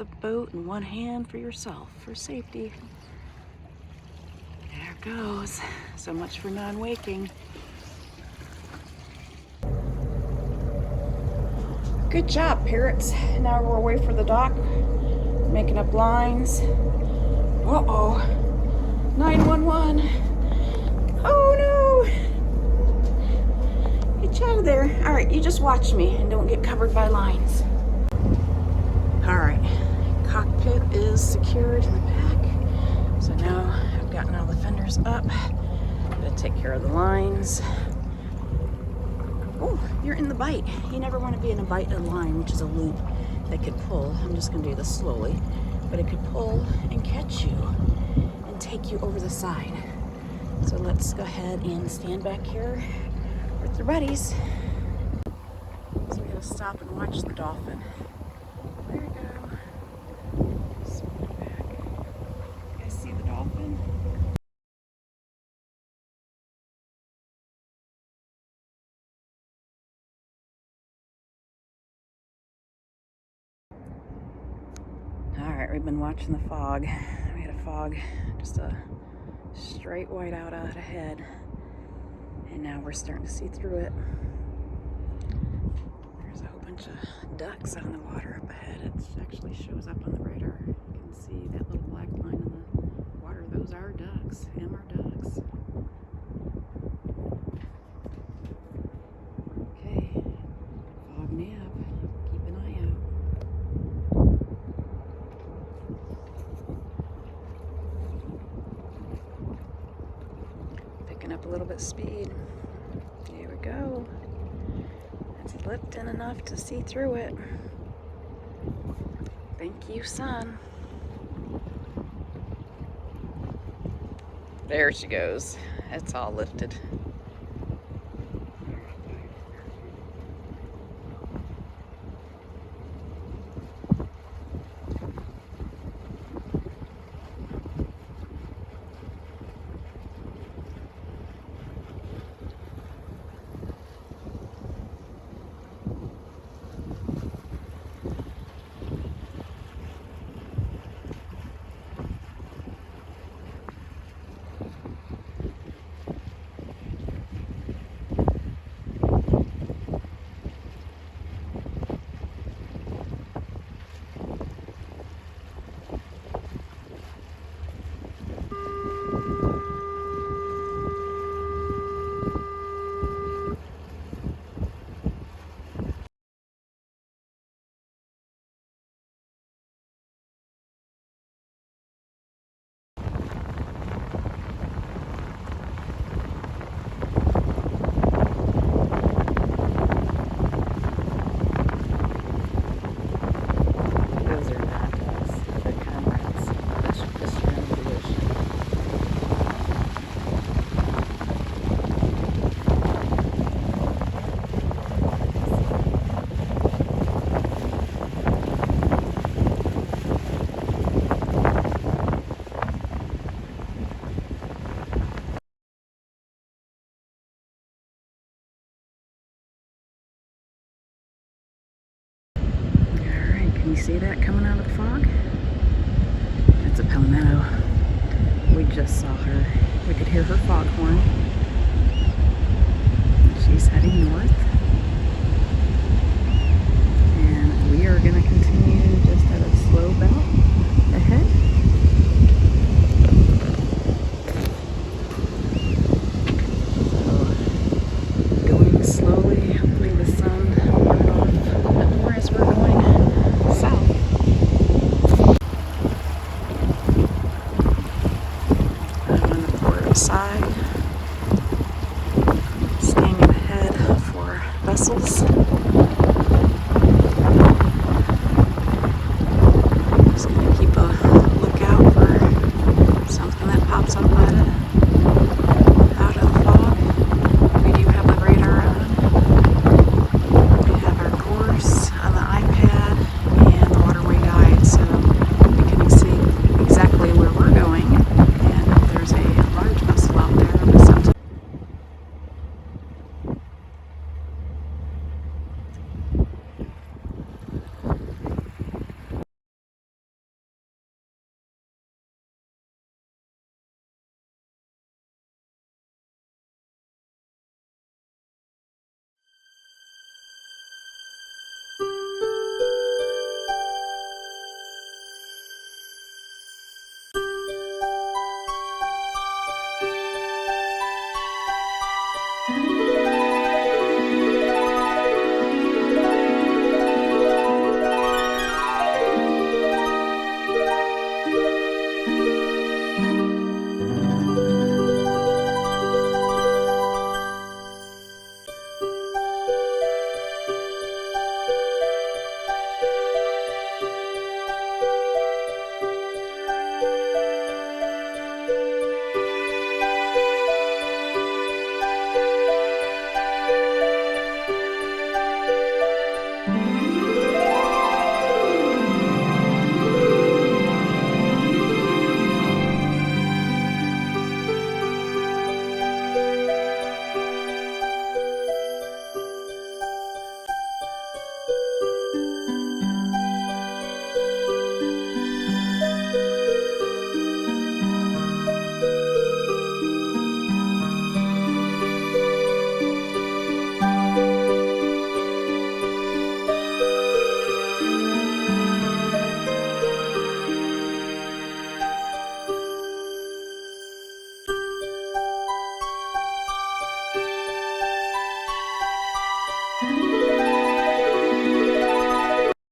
the boat and one hand for yourself for safety. There it goes. So much for non-waking. Good job, Parrots. Now we're away for the dock, making up lines. Uh-oh. 911. Oh no! Get you out of there. All right, you just watch me and don't get covered by lines. All right, cockpit is secured in the back. So now I've gotten all the fenders up. Gotta take care of the lines. Oh, you're in the bite. You never want to be in a bite of line, which is a loop that could pull. I'm just gonna do this slowly, but it could pull and catch you and take you over the side. So let's go ahead and stand back here with the buddies. So we gotta stop and watch the dolphin. There we go. Swing back. You guys see the dolphin? Alright, we've been watching the fog. We had a fog, just a straight white out ahead. And now we're starting to see through it. There's a whole bunch of ducks out in the water up ahead. It actually shows up on the radar. You can see that little black line in the water. Those are ducks. Them are ducks. Okay. Fog nap. Keep an eye out. Picking up a little bit of speed. Here we go. It's lifting enough to see through it. Thank you, sun. There she goes. It's all lifted. Can you see that coming out of the fog? That's a palmetto. We just saw her. We could hear her foghorn. She's heading north. And we are going to continue just at a slow bout ahead. So, going slowly. Hopefully the sun will burn off a bit more as we're going south. I'm on the port side, staying ahead for vessels.